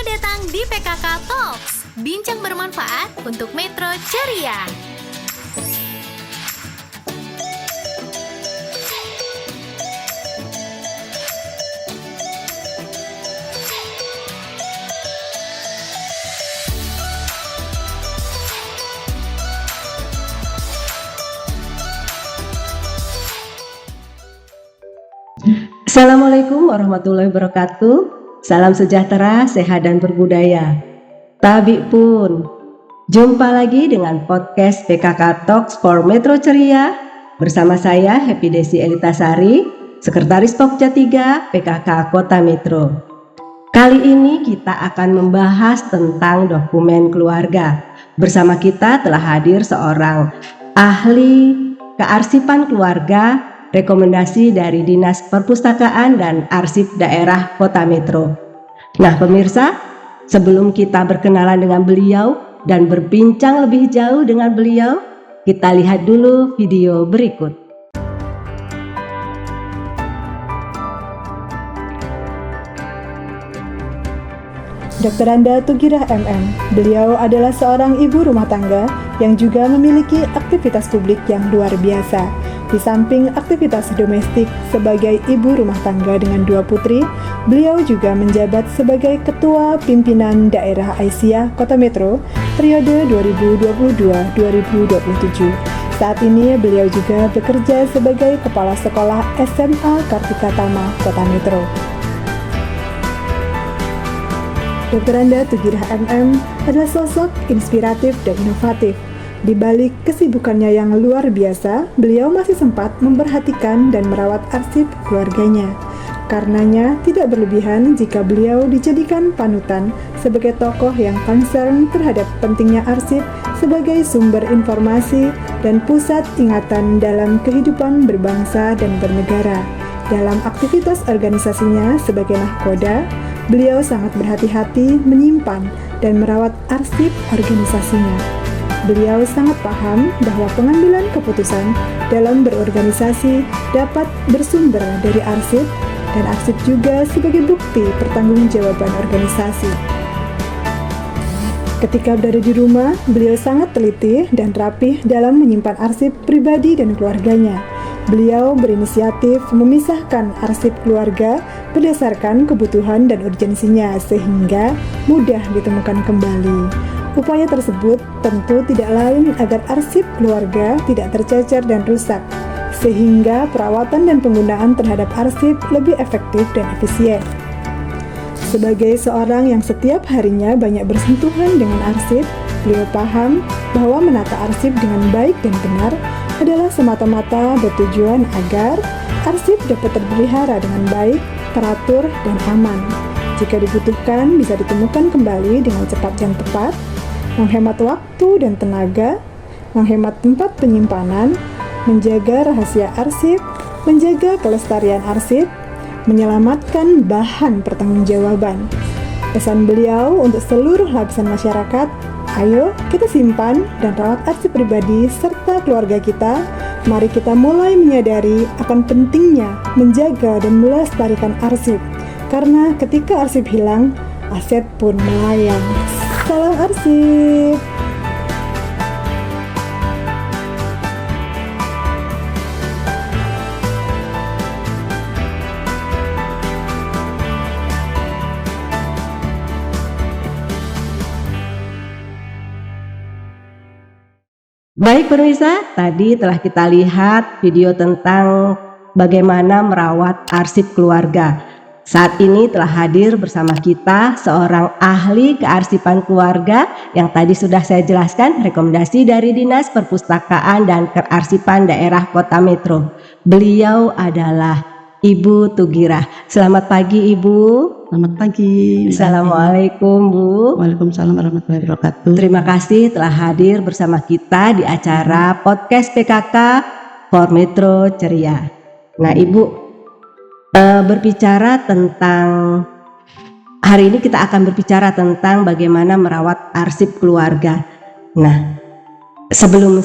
datang di PKK Talks, bincang bermanfaat untuk Metro Ceria. Assalamualaikum warahmatullahi wabarakatuh. Salam sejahtera, sehat dan berbudaya. Tabik pun, jumpa lagi dengan podcast PKK Talks for Metro Ceria bersama saya Happy Desi Elitasari, Sekretaris Pokja 3 PKK Kota Metro. Kali ini kita akan membahas tentang dokumen keluarga. Bersama kita telah hadir seorang ahli kearsipan keluarga, rekomendasi dari Dinas Perpustakaan dan Arsip Daerah Kota Metro. Nah pemirsa, sebelum kita berkenalan dengan beliau dan berbincang lebih jauh dengan beliau, kita lihat dulu video berikut. Dr. Anda Tugirah MM. Beliau adalah seorang ibu rumah tangga yang juga memiliki aktivitas publik yang luar biasa. Di samping aktivitas domestik sebagai ibu rumah tangga dengan 2 putri, beliau juga menjabat sebagai Ketua Pimpinan Daerah Aisyah Kota Metro periode 2022-2027. Saat ini beliau juga bekerja sebagai Kepala Sekolah SMA Kartika Tama Kota Metro. Dr. Anda Tugirah MM adalah sosok inspiratif dan inovatif. Di balik kesibukannya yang luar biasa, beliau masih sempat memperhatikan dan merawat arsip keluarganya. Karenanya, tidak berlebihan jika beliau dijadikan panutan sebagai tokoh yang concern terhadap pentingnya arsip sebagai sumber informasi dan pusat ingatan dalam kehidupan berbangsa dan bernegara. Dalam aktivitas organisasinya sebagai nahkoda, beliau sangat berhati-hati menyimpan dan merawat arsip organisasinya. Beliau sangat paham bahwa pengambilan keputusan dalam berorganisasi dapat bersumber dari arsip, dan arsip juga sebagai bukti pertanggungjawaban organisasi. Ketika berada di rumah, beliau sangat teliti dan rapih dalam menyimpan arsip pribadi dan keluarganya. Beliau berinisiatif memisahkan arsip keluarga berdasarkan kebutuhan dan urgensinya sehingga mudah ditemukan kembali. Upaya tersebut tentu tidak lain agar arsip keluarga tidak tercecer dan rusak, sehingga perawatan dan penggunaan terhadap arsip lebih efektif dan efisien. Sebagai seorang yang setiap harinya banyak bersentuhan dengan arsip, beliau paham bahwa menata arsip dengan baik dan benar adalah semata-mata bertujuan agar arsip dapat terpelihara dengan baik, teratur, dan aman. Jika dibutuhkan, bisa ditemukan kembali dengan cepat dan tepat, menghemat waktu dan tenaga, menghemat tempat penyimpanan, menjaga rahasia arsip, menjaga kelestarian arsip, menyelamatkan bahan pertanggungjawaban. Pesan beliau untuk seluruh lapisan masyarakat, ayo kita simpan dan rawat arsip pribadi serta keluarga kita. Mari kita mulai menyadari akan pentingnya menjaga dan melestarikan arsip, karena ketika arsip hilang, aset pun melayang. Salam arsip. Baik pemirsa, tadi telah kita lihat video tentang bagaimana merawat arsip keluarga. Saat ini telah hadir bersama kita seorang ahli kearsipan keluarga yang tadi sudah saya jelaskan, rekomendasi dari Dinas Perpustakaan dan Kearsipan Daerah Kota Metro. Beliau adalah Ibu Tugirah. Selamat pagi Ibu. Selamat pagi. Assalamualaikum Bu. Waalaikumsalam warahmatullahi wabarakatuh. Terima kasih telah hadir bersama kita di acara podcast PKK for Metro Ceria. Nah Ibu, berbicara tentang hari ini kita akan berbicara tentang bagaimana merawat arsip keluarga. Nah, sebelum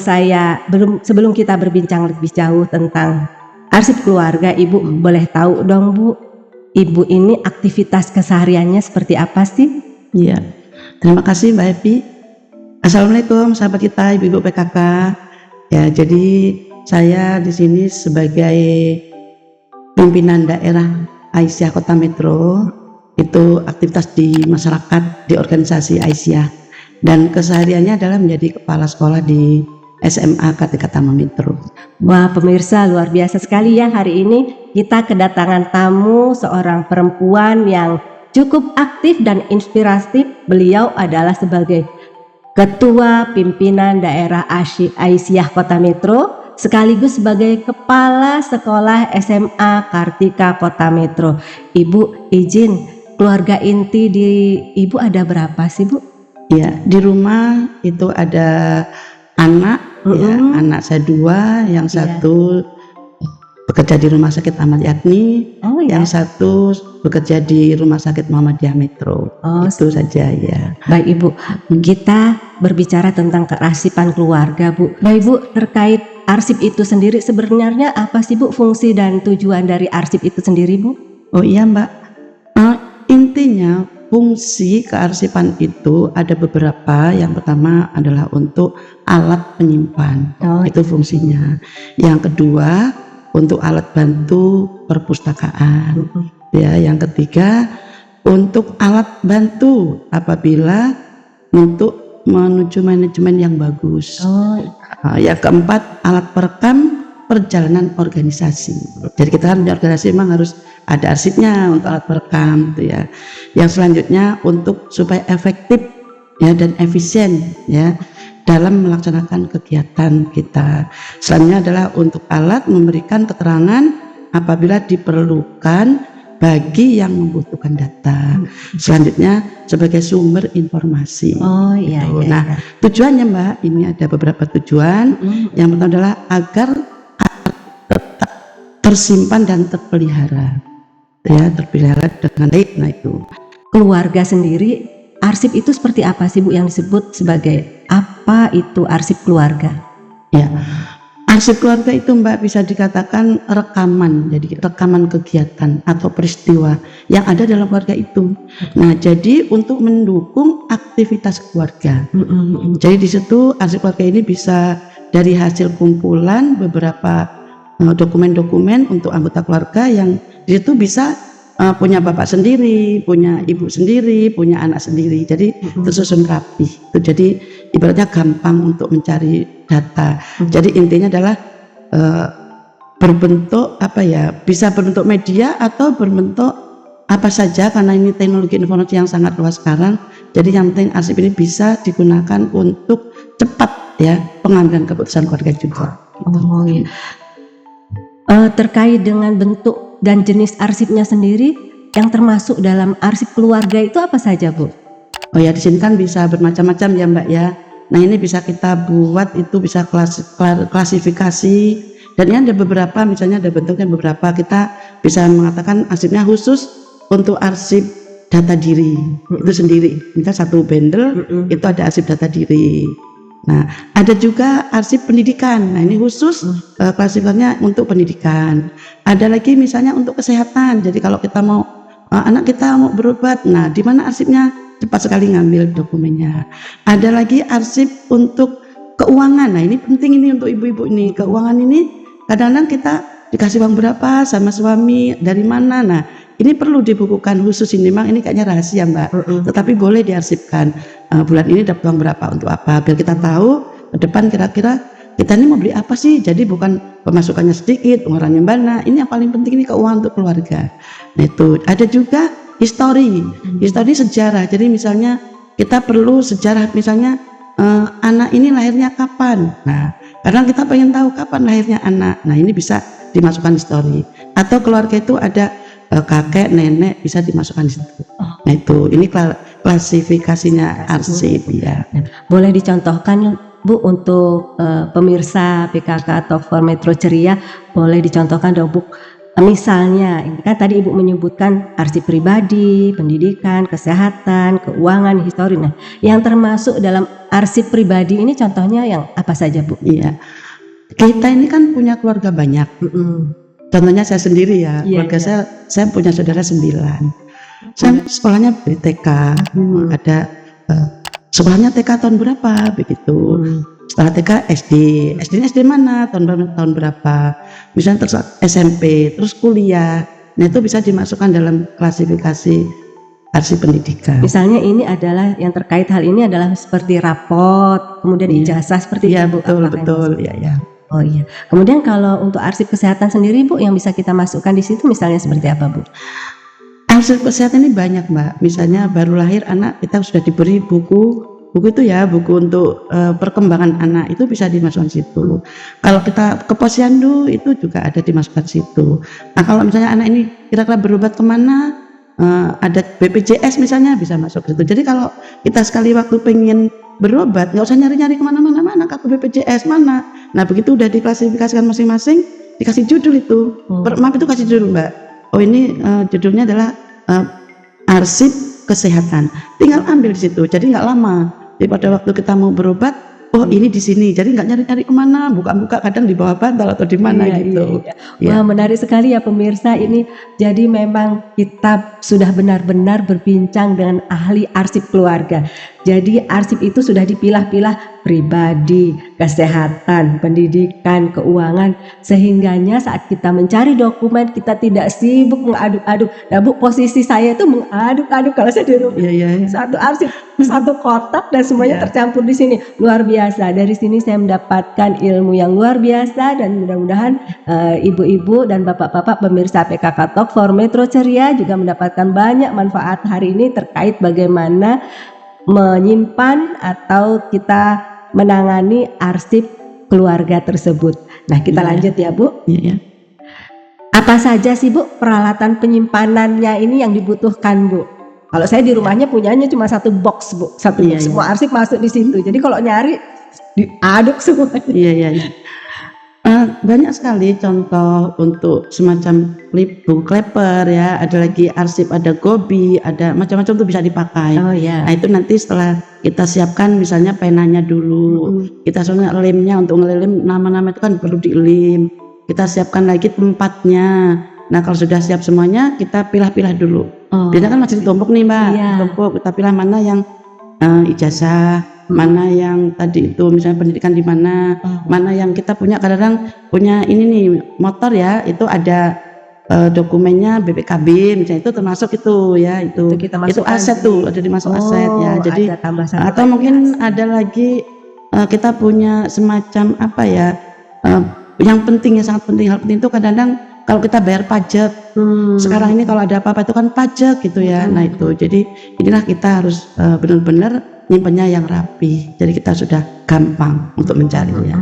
kita berbincang lebih jauh tentang arsip keluarga, Ibu boleh tahu dong Bu, Ibu ini aktivitas kesehariannya seperti apa sih? Iya. Terima kasih Mbak Evi. Assalamualaikum sahabat kita, Ibu-ibu PKK. Ya, jadi saya di sini sebagai pimpinan daerah Aisyah Kota Metro, itu aktivitas di masyarakat di organisasi Aisyah, dan kesehariannya adalah menjadi kepala sekolah di SMA Kartika Tama Metro. Wah, pemirsa, luar biasa sekali ya, hari ini kita kedatangan tamu seorang perempuan yang cukup aktif dan inspiratif. Beliau adalah sebagai Ketua Pimpinan Daerah Aisyah Kota Metro, sekaligus sebagai Kepala Sekolah SMA Kartika Kota Metro. Ibu, izin, keluarga inti di Ibu ada berapa sih, Bu? Ya, di rumah itu ada anak, ya, anak saya 2, yang satu bekerja di Rumah Sakit Ahmad Yani, yang satu bekerja di Rumah Sakit Muhammadiyah Metro. Itu saja ya. Baik Ibu, kita berbicara tentang kearsipan keluarga, Bu. Baik Bu, terkait arsip itu sendiri sebenarnya apa sih Bu fungsi dan tujuan dari arsip itu sendiri, Bu? Oh iya Mbak, intinya fungsi kearsipan itu ada beberapa. Yang pertama adalah untuk alat penyimpan, itu fungsinya. Yang kedua untuk alat bantu perpustakaan. Ya, yang ketiga untuk alat bantu apabila untuk menuju manajemen yang bagus. Yang keempat alat perekam perjalanan organisasi. Jadi kita kan di organisasi memang harus ada arsipnya untuk alat perekam, gitu ya. Yang selanjutnya untuk supaya efektif ya dan efisien ya dalam melaksanakan kegiatan kita. Selanjutnya adalah untuk alat memberikan keterangan apabila diperlukan bagi yang membutuhkan data. Selanjutnya sebagai sumber informasi. Nah, tujuannya Mbak, ini ada beberapa tujuan. Yang pertama adalah agar tetap tersimpan dan terpelihara. Ya, terpelihara dengan baik. Nah, itu. Keluarga sendiri, arsip itu seperti apa sih Bu yang disebut sebagai apa itu arsip keluarga? Ya, arsip keluarga itu Mbak bisa dikatakan rekaman, jadi rekaman kegiatan atau peristiwa yang ada dalam keluarga itu. Nah, jadi untuk mendukung aktivitas keluarga. Jadi di situ arsip keluarga ini bisa dari hasil kumpulan beberapa dokumen-dokumen untuk anggota keluarga yang di situ bisa punya bapak sendiri, punya ibu sendiri, punya anak sendiri. Jadi tersusun rapi. Jadi ibaratnya gampang untuk mencari data. Jadi intinya adalah berbentuk apa ya? Bisa berbentuk media atau berbentuk apa saja, karena ini teknologi informasi yang sangat luas sekarang. Jadi yang penting arsip ini bisa digunakan untuk cepat ya pengambilan keputusan keluarga juga. Terkait dengan bentuk dan jenis arsipnya sendiri, yang termasuk dalam arsip keluarga itu apa saja, Bu? Oh ya, di sini kan bisa bermacam-macam ya Mbak ya. Nah, ini bisa kita buat, itu bisa klasifikasi, dan ini ada beberapa, misalnya ada bentuknya beberapa. Kita bisa mengatakan arsipnya khusus untuk arsip data diri itu sendiri. Kita satu bundle itu ada arsip data diri. Nah, ada juga arsip pendidikan. Nah, ini khusus klasifikasinya untuk pendidikan. Ada lagi misalnya untuk kesehatan. Jadi kalau kita mau anak kita mau berobat, nah di mana arsipnya? Cepat sekali ngambil dokumennya. Ada lagi arsip untuk keuangan. Nah, ini penting ini untuk ibu-ibu ini. Keuangan ini kadang-kadang kita dikasih uang berapa sama suami, dari mana. Nah, ini perlu dibukukan khusus. Ini memang ini kayaknya rahasia Mbak, tetapi boleh diarsipkan. Bulan ini dapat uang berapa untuk apa, biar kita tahu ke depan kira-kira kita ini mau beli apa sih. Jadi bukan pemasukannya sedikit, pengeluarannya banyak. Ini yang paling penting, ini keuangan untuk keluarga. Nah, itu ada juga histori sejarah. Jadi misalnya kita perlu sejarah, misalnya anak ini lahirnya kapan. Nah, kadang kita pengen tahu kapan lahirnya anak. Nah, ini bisa dimasukkan histori. Atau keluarga itu ada kakek, nenek, bisa dimasukkan di situ. Nah, itu ini klasifikasinya arsip ya. Boleh dicontohkan Bu untuk pemirsa PKK Talk for Metro Ceria, boleh dicontohkan dong Bu. Misalnya, ini kan tadi Ibu menyebutkan arsip pribadi, pendidikan, kesehatan, keuangan, histori. Nah, yang termasuk dalam arsip pribadi ini contohnya yang apa saja Bu? Iya, kita ini kan punya keluarga banyak. Contohnya saya sendiri ya, keluarga saya punya saudara 9. Saya sekolahnya di TK, ada sekolahnya TK tahun berapa begitu. Setelah TK SD mana tahun berapa, misalnya terus SMP, terus kuliah. Nah itu bisa dimasukkan dalam klasifikasi arsip pendidikan. Misalnya ini adalah yang terkait hal ini adalah seperti raport, kemudian ijazah seperti Iya itu Bu. betul ya. Oh iya. Kemudian kalau untuk arsip kesehatan sendiri Bu yang bisa kita masukkan di situ misalnya seperti apa Bu? Arsip kesehatan ini banyak Mbak. Misalnya baru lahir anak kita sudah diberi buku itu ya, buku untuk perkembangan anak itu bisa dimasukkan situ. Kalau kita ke posyandu itu juga ada dimasukkan situ. Nah kalau misalnya anak ini kira-kira berobat kemana, ada BPJS misalnya bisa masuk situ. Jadi kalau kita sekali waktu pengen berobat nggak usah nyari-nyari kemana-mana, mana kartu BPJS mana. Nah begitu udah diklasifikasikan masing-masing, dikasih judul itu. Maaf itu kasih judul Mbak. Oh ini judulnya adalah arsip kesehatan. Tinggal ambil di situ. Jadi nggak lama. Jadi pada waktu kita mau berobat, oh ini di sini. Jadi nggak nyari-nyari kemana, buka-buka kadang di bawah bantal atau di mana gitu. Wah menarik sekali ya pemirsa ini. Jadi memang kita sudah benar-benar berbincang dengan ahli arsip keluarga. Jadi arsip itu sudah dipilah-pilah pribadi, kesehatan, pendidikan, keuangan. Sehingganya saat kita mencari dokumen kita tidak sibuk mengaduk-aduk. Nah Bu posisi saya itu mengaduk-aduk kalau saya di rumah. Satu arsip, satu kotak dan semuanya tercampur di sini. Luar biasa. Dari sini saya mendapatkan ilmu yang luar biasa dan mudah-mudahan ibu-ibu dan bapak-bapak pemirsa PKK Talk for Metro Ceria juga mendapatkan banyak manfaat hari ini terkait bagaimana menyimpan atau kita menangani arsip keluarga tersebut. Nah kita lanjut ya Bu. Apa saja sih Bu peralatan penyimpanannya ini yang dibutuhkan Bu? Kalau saya di rumahnya punyanya cuma satu box Bu, box. Semua arsip masuk di situ. Jadi kalau nyari diaduk semuanya. Banyak sekali contoh untuk semacam buku kleper ya, ada lagi arsip, ada gobi, ada macam-macam tuh bisa dipakai. Nah itu nanti setelah kita siapkan misalnya penanya dulu, kita soalnya lemnya untuk ngelim nama-nama itu kan perlu dilim. Kita siapkan lagi tempatnya. Nah kalau sudah siap semuanya kita pilah-pilah dulu. Biasanya kan masih ditumpuk nih Mbak, ditumpuk kita pilih mana yang ijazah, mana yang tadi itu misalnya pendidikan di mana, mana yang kita punya kadang-kadang punya ini nih motor ya, itu ada dokumennya BPKB misalnya itu termasuk itu ya itu aset tuh ada dimasuk aset ya. Jadi atau mungkin ada lagi kita punya semacam apa ya yang penting ya sangat penting, hal penting itu kadang-kadang kalau kita bayar pajak sekarang ini kalau ada apa-apa itu kan pajak gitu ya. Nah itu jadi inilah kita harus benar-benar nyimpennya yang rapi, jadi kita sudah gampang untuk mencarinya.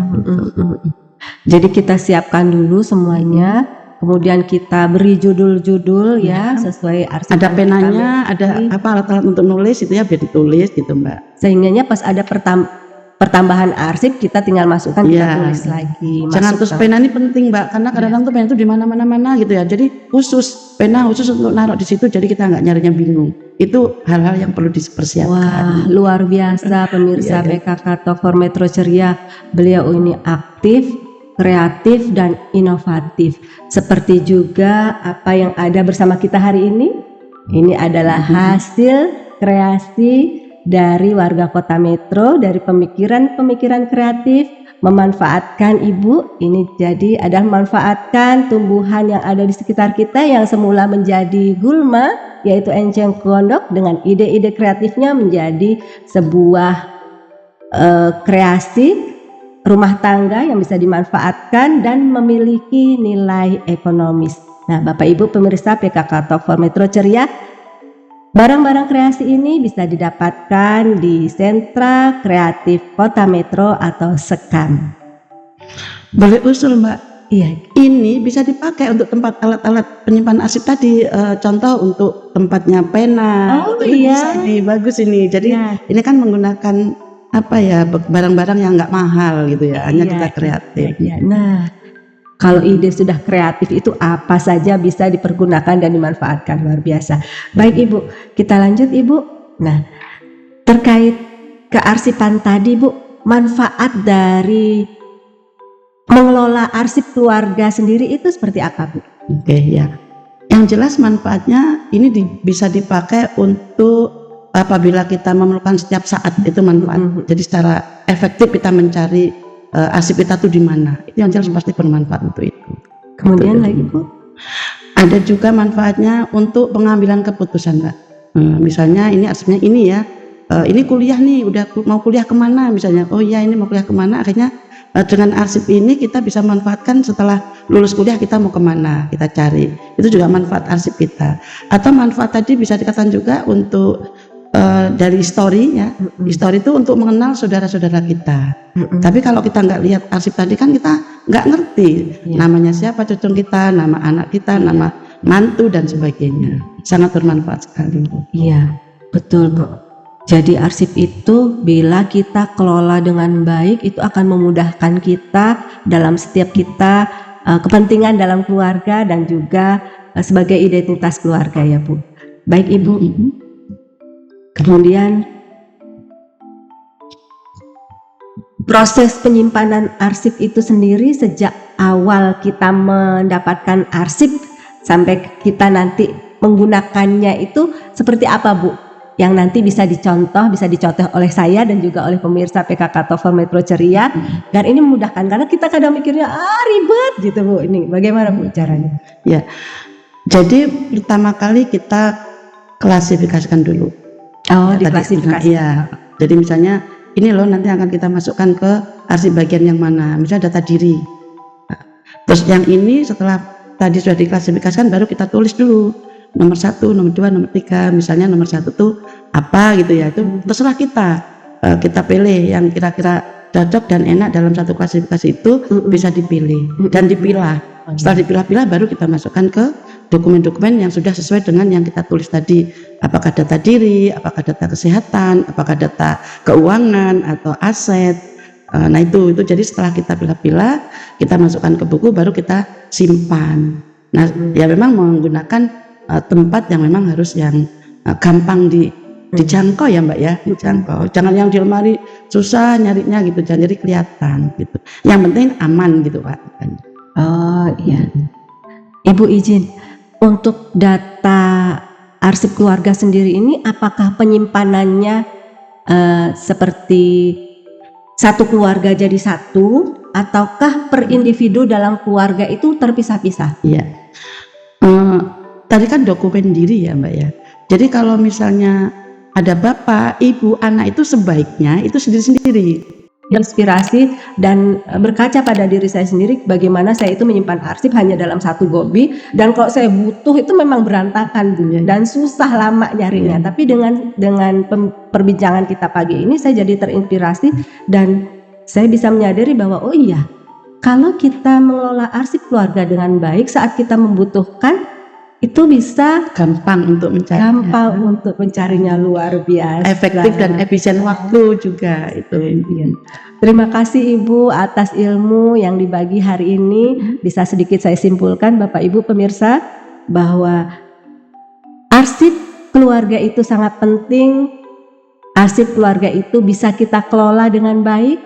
Jadi kita siapkan dulu semuanya, kemudian kita beri judul-judul ya sesuai arsip. Ada penanya, ada apa alat-alat untuk nulis itu ya biar ditulis gitu Mbak. Sehingganya pas ada pertambahan arsip kita tinggal masukkan kita tulis lagi. Jangan terus pena ini penting Mbak, karena kadang-kadang tuh pena itu di mana-mana gitu ya. Jadi pena khusus untuk naruh di situ, jadi kita nggak nyarinya bingung. Itu hal-hal yang perlu dipersiapkan. Wah luar biasa pemirsa PKK Talk for Metro Ceria. Beliau ini aktif, kreatif dan inovatif. Seperti juga apa yang ada bersama kita hari ini. Ini adalah hasil kreasi dari warga kota Metro, dari pemikiran-pemikiran kreatif, memanfaatkan ibu ini jadi adalah memanfaatkan tumbuhan yang ada di sekitar kita yang semula menjadi gulma yaitu enceng gondok dengan ide-ide kreatifnya menjadi sebuah kreasi rumah tangga yang bisa dimanfaatkan dan memiliki nilai ekonomis. Nah Bapak Ibu pemirsa PKK Talk for Metro Ceria, barang-barang kreasi ini bisa didapatkan di Sentra Kreatif Kota Metro atau SEKAM. Boleh usul Mbak? Iya. Ini bisa dipakai untuk tempat alat-alat penyimpanan arsip tadi. Contoh untuk tempatnya pena. Bisa ini bagus ini. Jadi ini kan menggunakan apa ya barang-barang yang nggak mahal gitu ya. Hanya kita kreatif. Nah. Kalau ide sudah kreatif itu apa saja bisa dipergunakan dan dimanfaatkan, luar biasa. Baik Ibu, kita lanjut Ibu. Nah, terkait kearsipan tadi Bu, manfaat dari mengelola arsip keluarga sendiri itu seperti apa Bu? Oke ya. Yang jelas manfaatnya ini bisa dipakai untuk apabila kita memerlukan setiap saat, itu manfaat. Jadi secara efektif kita mencari arsip kita tuh di mana. Itu yang jelas pasti bermanfaat untuk itu. Kemudian lagi Bu, ada juga manfaatnya untuk pengambilan keputusan, Mbak. Misalnya ini arsipnya ini ya, ini kuliah nih, udah mau kuliah kemana misalnya. Oh iya, ini mau kuliah kemana, akhirnya dengan arsip ini kita bisa manfaatkan setelah lulus kuliah kita mau kemana, kita cari. Itu juga manfaat arsip kita. Atau manfaat tadi bisa dikatakan juga untuk dari history ya. History itu untuk mengenal saudara-saudara kita. Tapi kalau kita nggak lihat arsip tadi kan kita nggak ngerti namanya siapa cucu kita, nama anak kita, nama mantu dan sebagainya. Sangat bermanfaat sekali, Bu. Iya, betul Bu. Jadi arsip itu bila kita kelola dengan baik itu akan memudahkan kita dalam setiap kita kepentingan dalam keluarga dan juga sebagai identitas keluarga ya Bu. Baik Ibu. Kemudian proses penyimpanan arsip itu sendiri sejak awal kita mendapatkan arsip sampai kita nanti menggunakannya itu seperti apa Bu? Yang nanti bisa dicontoh oleh saya dan juga oleh pemirsa PKK Talks Metro Ceria dan ini memudahkan karena kita kadang mikirnya ribet gitu Bu. Ini bagaimana Bu caranya? Ya. Jadi pertama kali kita klasifikasikan dulu. Oh, diklasifikasi. Iya. Jadi misalnya ini loh nanti akan kita masukkan ke arsip bagian yang mana. Misalnya data diri. Terus yang ini setelah tadi sudah diklasifikasikan baru kita tulis dulu. Nomor 1, nomor 2, nomor 3. Misalnya nomor 1 tuh apa gitu ya. Itu terserah kita. Kita pilih yang kira-kira cocok dan enak dalam satu klasifikasi itu bisa dipilih dan dipilah. Setelah dipilah-pilah baru kita masukkan ke dokumen-dokumen yang sudah sesuai dengan yang kita tulis tadi. Apakah data diri, apakah data kesehatan, apakah data keuangan atau aset. Nah itu jadi setelah kita pilah-pilah, kita masukkan ke buku baru kita simpan. Nah ya memang menggunakan tempat yang memang harus yang gampang dijangkau ya Mbak ya, dijangkau. Jangan yang di lemari susah nyarinya gitu, jangan jadi kelihatan gitu. Yang penting aman gitu Pak. Oh iya. Ibu izin, untuk data arsip keluarga sendiri ini apakah penyimpanannya seperti satu keluarga jadi satu ataukah per individu dalam keluarga itu terpisah-pisah? Iya. Tadi kan dokumen diri ya Mbak ya. Jadi kalau misalnya ada bapak, ibu, anak itu sebaiknya itu sendiri-sendiri. Inspirasi dan berkaca pada diri saya sendiri bagaimana saya itu menyimpan arsip hanya dalam satu gobi dan kalau saya butuh itu memang berantakan dan susah lama nyarinya. Tapi dengan perbincangan kita pagi ini saya jadi terinspirasi dan saya bisa menyadari bahwa oh iya, kalau kita mengelola arsip keluarga dengan baik saat kita membutuhkan itu bisa gampang untuk mencarinya luar biasa, efektif dan efisien waktu juga itu. Terima kasih Ibu atas ilmu yang dibagi hari ini. Bisa sedikit saya simpulkan Bapak Ibu pemirsa bahwa arsip keluarga itu sangat penting. Arsip keluarga itu bisa kita kelola dengan baik.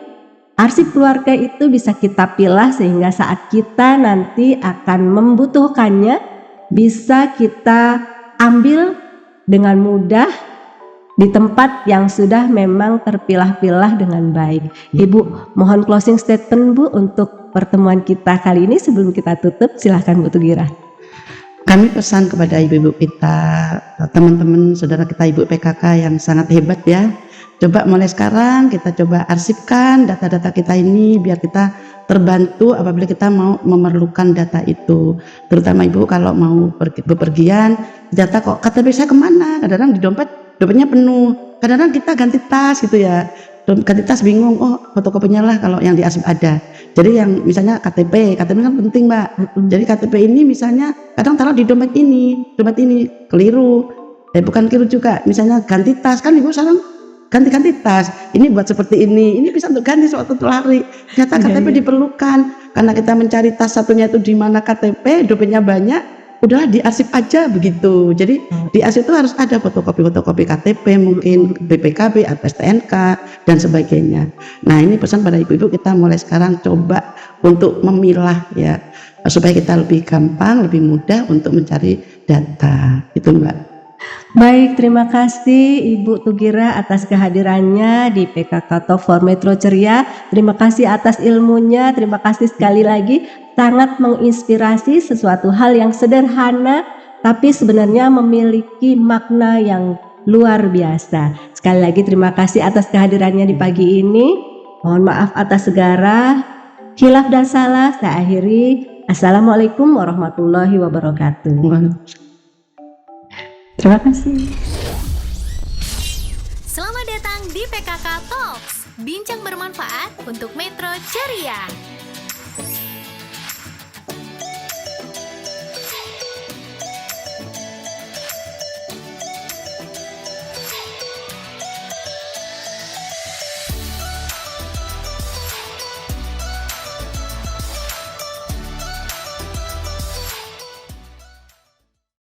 Arsip keluarga itu bisa kita pilah sehingga saat kita nanti akan membutuhkannya bisa kita ambil dengan mudah di tempat yang sudah memang terpilah-pilah dengan baik. Ibu, mohon closing statement Bu untuk pertemuan kita kali ini sebelum kita tutup. Silahkan Bu Tugira. Kami pesan kepada ibu-ibu kita, teman-teman saudara kita ibu PKK yang sangat hebat ya. Coba mulai sekarang kita coba arsipkan data-data kita ini biar kita terbantu apabila kita mau memerlukan data itu. Terutama ibu kalau mau bepergian, data kok KTP saya kemana? Kadang-kadang di dompetnya penuh. Kadang-kadang kita ganti tas gitu ya. Ganti tas bingung, oh fotokopinya lah kalau yang di arsip ada. Jadi yang misalnya KTP kan penting Mbak. Jadi KTP ini misalnya kadang taruh di dompet ini keliru. Bukan keliru juga. Misalnya ganti tas kan ibu sekarang ganti tas, ini buat seperti ini bisa untuk ganti suatu lari. Ternyata KTP diperlukan karena kita mencari tas satunya itu di mana KTP, dompetnya banyak, udahlah diarsip aja begitu. Jadi di arsip itu harus ada fotokopi KTP, mungkin BPKB atau STNK dan sebagainya. Nah ini pesan pada ibu-ibu kita mulai sekarang coba untuk memilah ya supaya kita lebih gampang, lebih mudah untuk mencari data. Itu Mbak. Baik, terima kasih Ibu Tugira atas kehadirannya di PKK Talk for Metro Ceria. Terima kasih atas ilmunya, terima kasih sekali lagi. Sangat menginspirasi, sesuatu hal yang sederhana tapi sebenarnya memiliki makna yang luar biasa. Sekali lagi terima kasih atas kehadirannya di pagi ini. Mohon maaf atas segala khilaf dan salah. Saya akhiri. Assalamualaikum warahmatullahi wabarakatuh. Terima kasih. Selamat datang di PKK Talks, bincang bermanfaat untuk Metro Ceria.